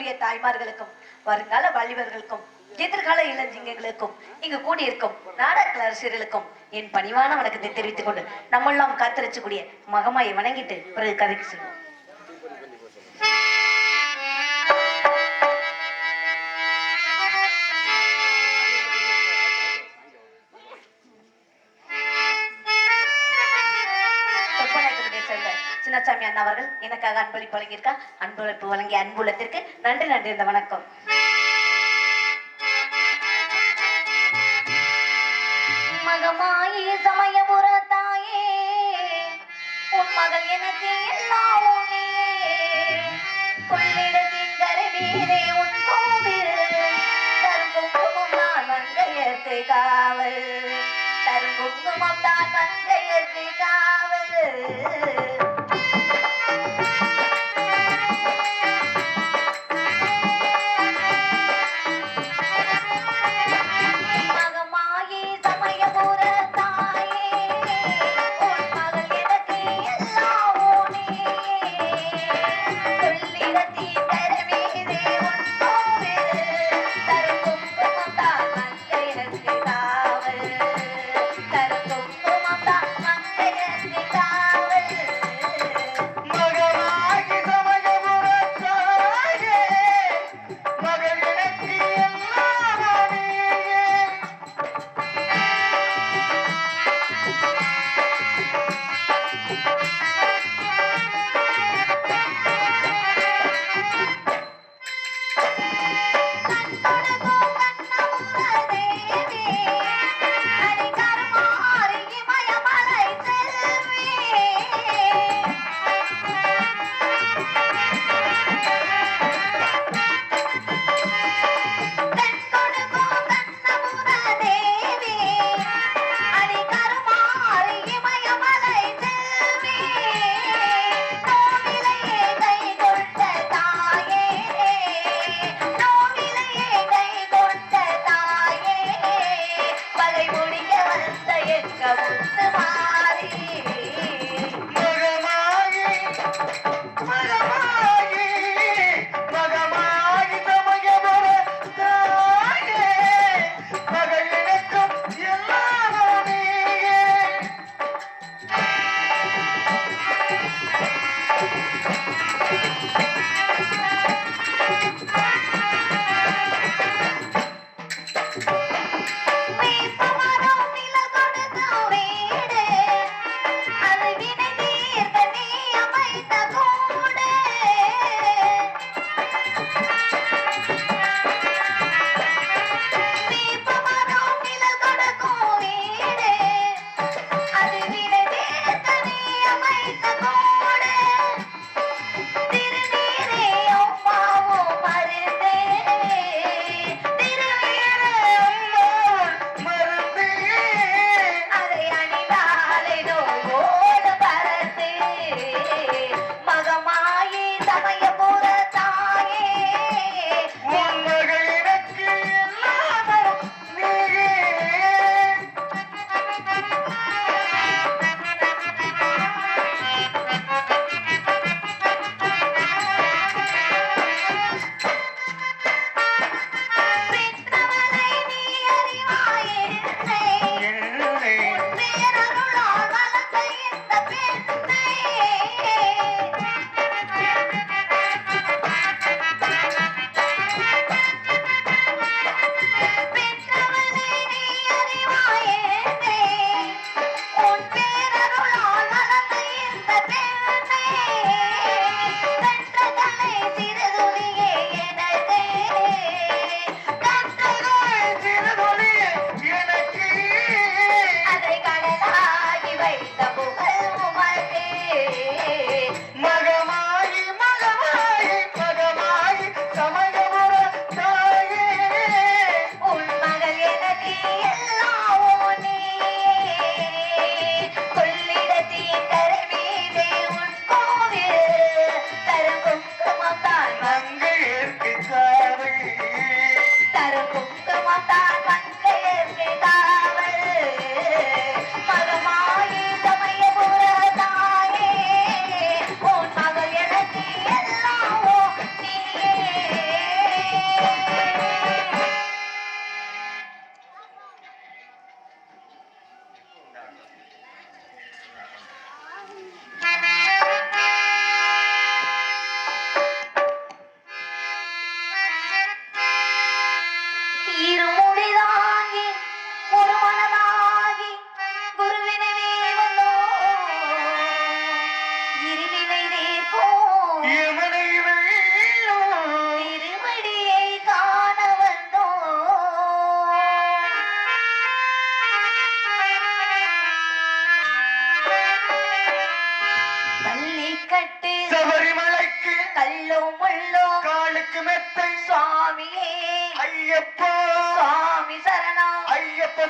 வரக்கூடிய தாய்மார்களுக்கும் வருங்கால வாலிபர்களுக்கும் எதிர்கால இளஞ்சிங்கங்களுக்கும் இங்கு கூடியிருக்கும் நாடக அரசியர்களுக்கும் என் பணிவான வணக்கத்தை தெரிவித்துக் கொண்டு நம்மெல்லாம் காத்திருச்சக்கூடிய மகமாயை வணங்கிட்டு பிறகு கதைக்கு செல்வோம். சின்னசாமி அண்ணா அவர்கள் எனக்காக அன்பளிப்பு வழங்கியிருக்கா. அன்பளிப்பு வழங்கிய அன்புலத்திற்கு நன்றி நன்றி. இந்த வணக்கம். மகமாயே சமயபுர தாயே, உன் மகள் எனக்கு எல்லாம் கொள்ளிடத்தின் கருநீரே உன் கோவில் தரும் குங்குமம் தான் மங்கையர்க்கு காவல், தரும் குங்குமம் தான் மங்கையர்க்கு காவல்.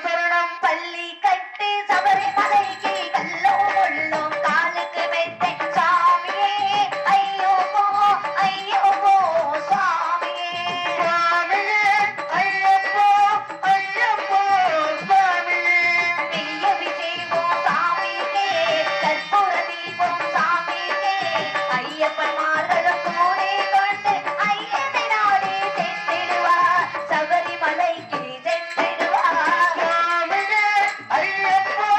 சரணம் பள்ளி கட்டு சபரிமலைக்கு கல்லோ முள்ளோ காலுக்கு மெத்தை சாமியே ஐயோ போ ஐயோ போ சாமியே சுவாமியே ஐயப்போ ஐயப்போ சுவாமியே நெய் அபிஷேகம் சாமிக்கே கற்பூர தீபம் சாமிக்கே ஐயப்பன்மார்களும் கூடே கொண்டு ஐயனை நாடி சென்றிடுவார் சபரிமலைக்கு சென்றிடுவார் சுவாமியே ஐயப்போ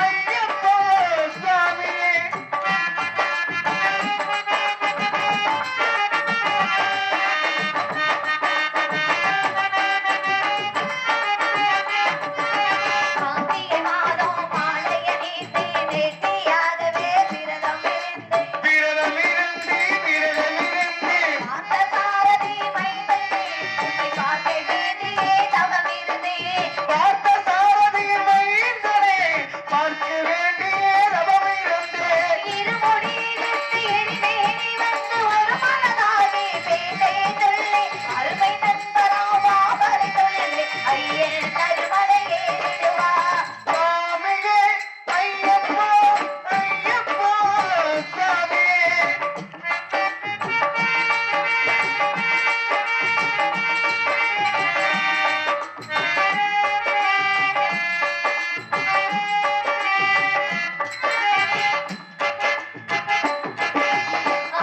ஐயப்போ சுவாமியே கார்த்திகை மாதம் மாலைய நீட்டி நெட்டியாகவே விரதம் இருந்து விரதம் இருந்து பார்த்த சாரதி மைந்தனே உன்னை பார்க்க வேண்டியே தவம் இருந்தே பார்த்த சாரதியின் மைந்தனே பார்க்க வேண்டிய ரவம் இருந்தேன் இருமுடி இழுத்து எரிமேனி வந்து ஒரு மனதாகி பேசே சொல்லி அருமை நண்பராம் வாபரை சொல்லி ஐயன் கருமலை ஏறிடுவார் சுவாமியே ஐயப்போ ஐயப்போ சுவாமியே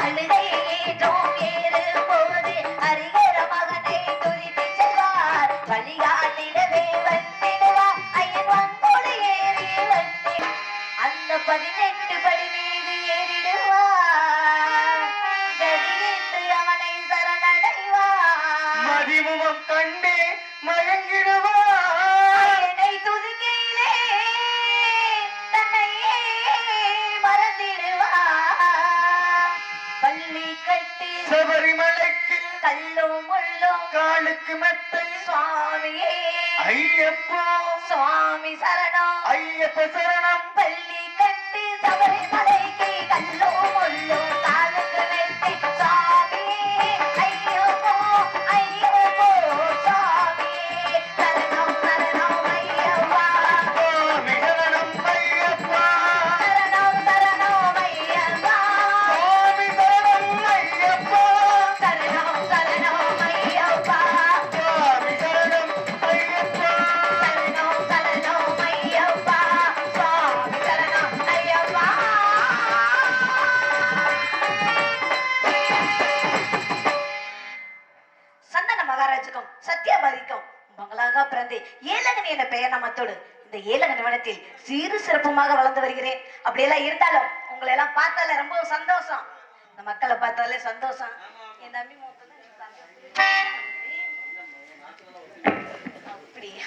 அழுகையேற்றோம் ஏறும்போது ஹரிஹர மகனை துதித்து செல்வார் வழிகாட்டிடவே வந்திடுவார் ஐயன் வங்கோடு ஏறி வந்து அந்த 18 படி மீது ஏறிடுவார் கதி என்று அவனை சரணடைவார் மதிமுகம் கண்டே மயங்கிடுவார் ஐயனை துதிக்கையிலே தன்னையே மறந்திடுவார் பள்ளி கட்டி சபரிமலைக்கு கல்லும் முள்ளும் காலுக்கு மெத்தை சுவாமியே ஐயப்போ சுவாமி சரணம் ஐயப்ப சரணம் பள்ளி கட்டி சபரிமலைக்கு கல்லும் முள்ளும் காலுக்கு மெத்தை சுவாமியே ஐயோ போ சுவாமியே சரணம் சரணம் ஐயப்பா சுவாமி சரணம் ஐயப்பா சரணம் சரணம் ஐயப்பா சுவாமி சரணம் ஐயப்பா சரணம் சரணம் ஐயப்பா சுவாமி சரணம் ஐயப்பா சரணம் சரணம் ஐயப்பா சுவாமி சரணம் ஐயப்பா சந்தன மகாராஜுக்கும் சத்யாபாதிக்கும் மகளாக பிறந்து ஏலகனி என்ற பெயர் நாமத்தோடு இந்த ஏலகனி வனத்தில் சீரு சிறப்புமாக வளர்ந்து வருகிறேன். அப்படியெல்லாம் இருந்தாலும் உங்களை எல்லாம் பார்த்தாலே ரொம்ப சந்தோஷம். இந்த மக்களை பார்த்தாலே சந்தோஷம். என் தம்பி மூத்தது நீ பாரு. அப்படியா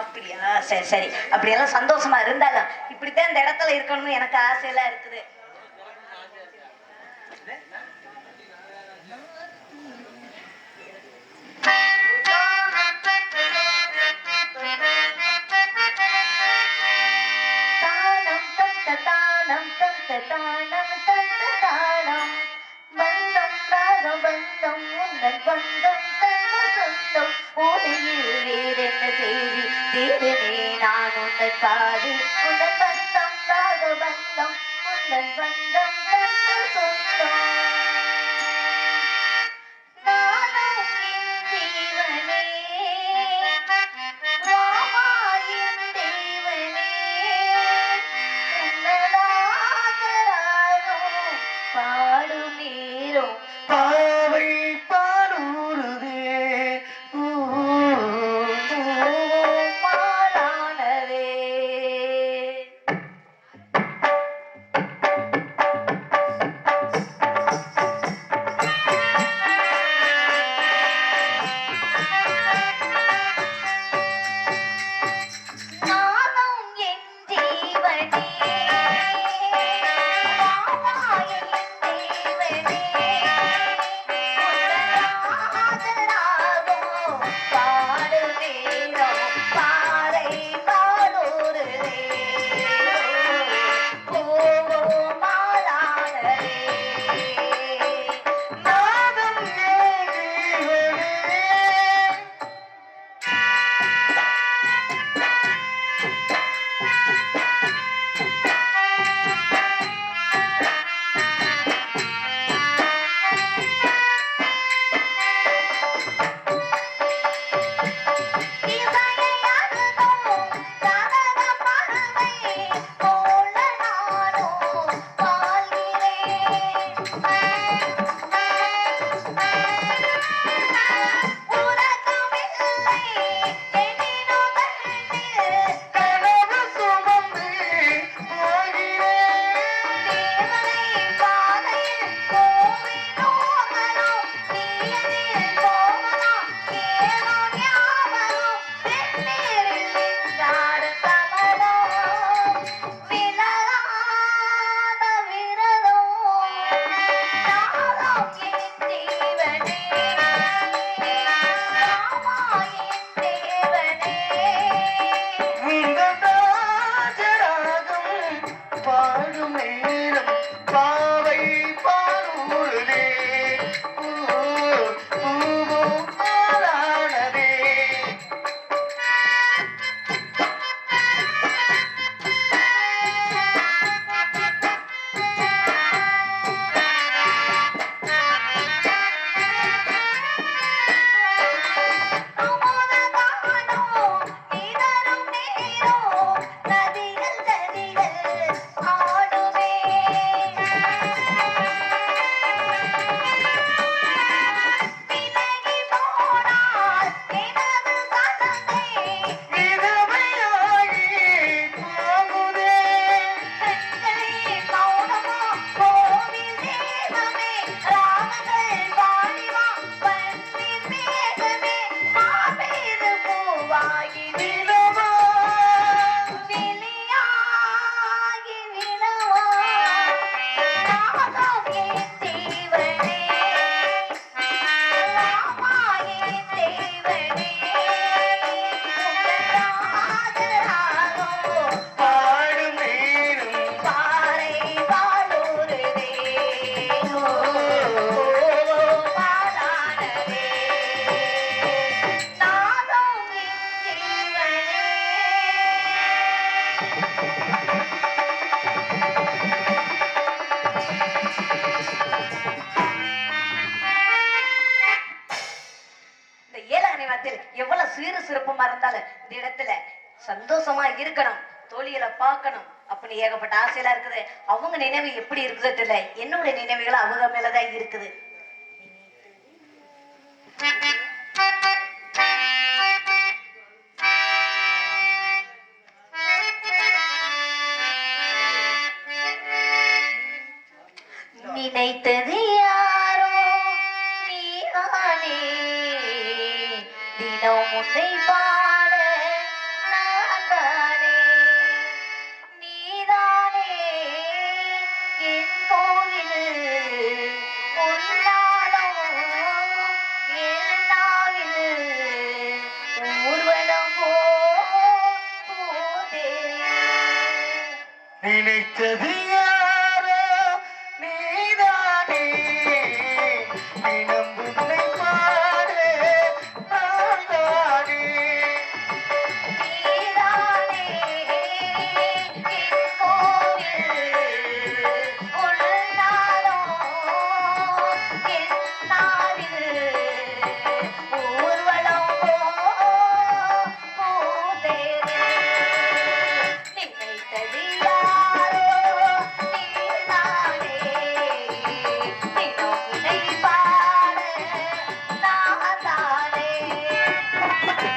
அப்படியா சரி சரி அப்படியெல்லாம் சந்தோஷமா இருந்தாலும் இப்படித்தான் இந்த இடத்துல இருக்கணும்னு எனக்கு ஆசையெல்லாம் இருக்குது. தானம் தந்த தானம் தந்த தானம் தந்த தானம் பந்தம் ராக பந்தம் உன்னன் பந்தம் தந்த சொந்தம் ஊரையில் வேறென்ன செய்தி தேவனே நான் உன்னன் பாடி உன்னன் பந்தம் ராக பந்தம் உன்னன் பந்தம் தந்த சொந்தம் நானும் என் ஜீவனே ராமாயண் தேவனே உன்னதாகராகும் பாடும் நேரம் பாவை பாலூருதே மாலானதே இந்த ஏழகனை வார்த்தையில் எவ்வளவு சீரு சிறப்புமா இருந்தாலும் இந்த இடத்துல சந்தோஷமா இருக்கணும், தோழிகளை பார்க்கணும் அப்படி ஏகப்பட்ட ஆசையெல்லாம் இருக்குது. அவங்க நினைவு எப்படி இருக்குதோ தெரியல, என்னுடைய நினைவுகள் அவங்க மேலதான் இருக்குது. நினைத்தது யாரோ நீதானே, தினம் உன்னை பாட நான் தானே, நீதானே என் கோவில் உன்னாலும் என் நாவில் ஊர்வலம் போதே. நினைத்தது யாரோ நீதானே, தினம் உன்னை பாட நான் தானே, நீதானே என் கோவில் உன்னாலும் என் நாவில் ஊர்வலம் போதே. நினைத்தது யாரோ நீதானே, தினம் உன்னை பாட நான் தானே. நீதானே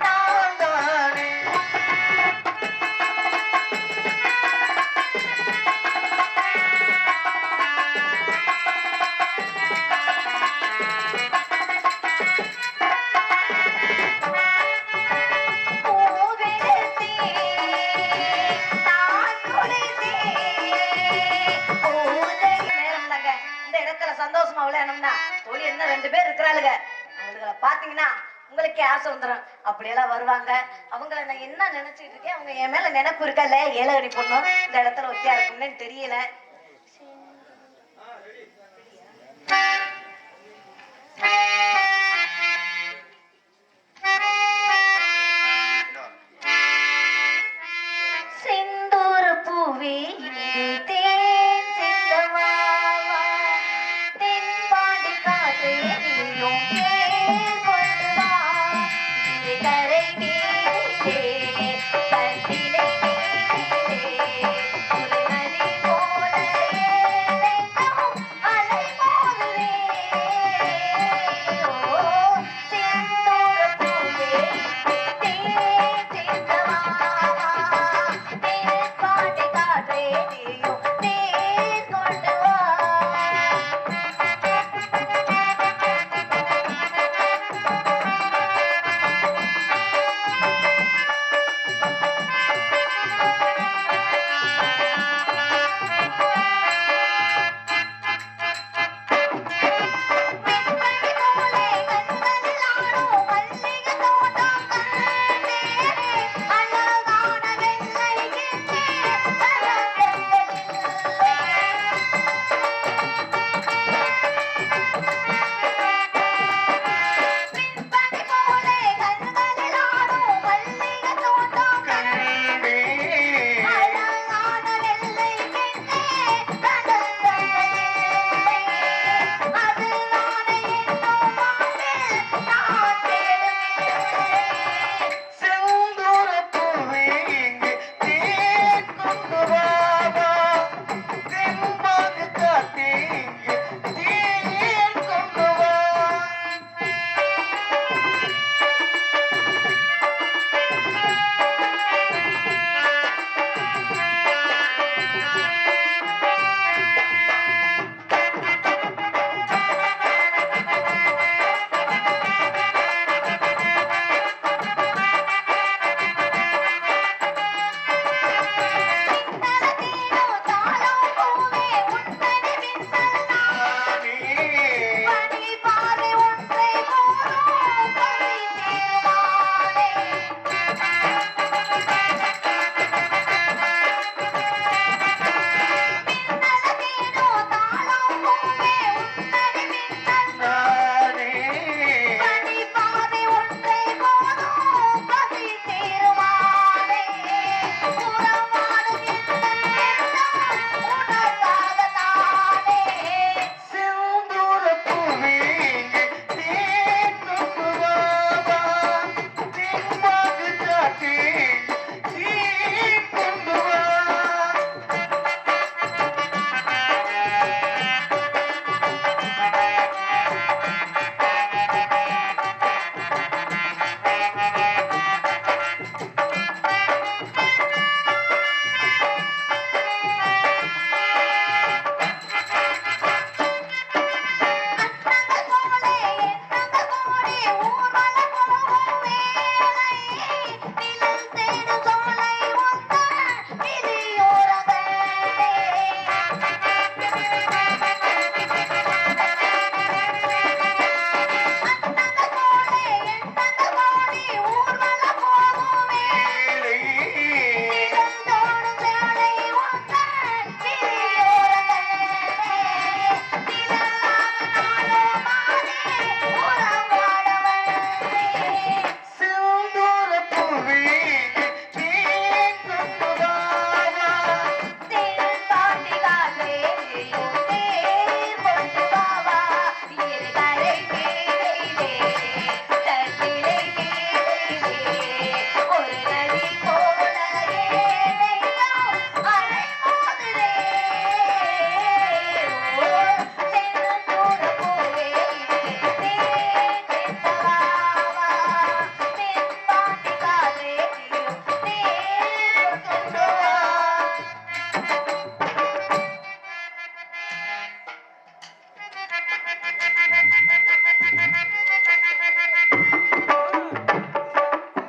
நான் தானே. சந்தோஷமா விளையாடணும்னா தோழி என்ன 2 பேர் இருக்கிறாளுங்க, அவங்களை பாத்தீங்கன்னா உங்களுக்கே ஆசை வந்துடும். அப்படியெல்லாம் வருவாங்க. அவங்கள நான் என்ன நினைச்சிட்டு இருக்கேன், அவங்க என் மேல நினைப்பு இருக்கல, ஏழகடி பொண்ணும் இந்த இடத்துல ஒத்தியா இருக்கும்னு தெரியல. செந்தூர பூவே இங்கு தேன் சிந்தமாவா, தென்பாண்டி காற்றே நீயும்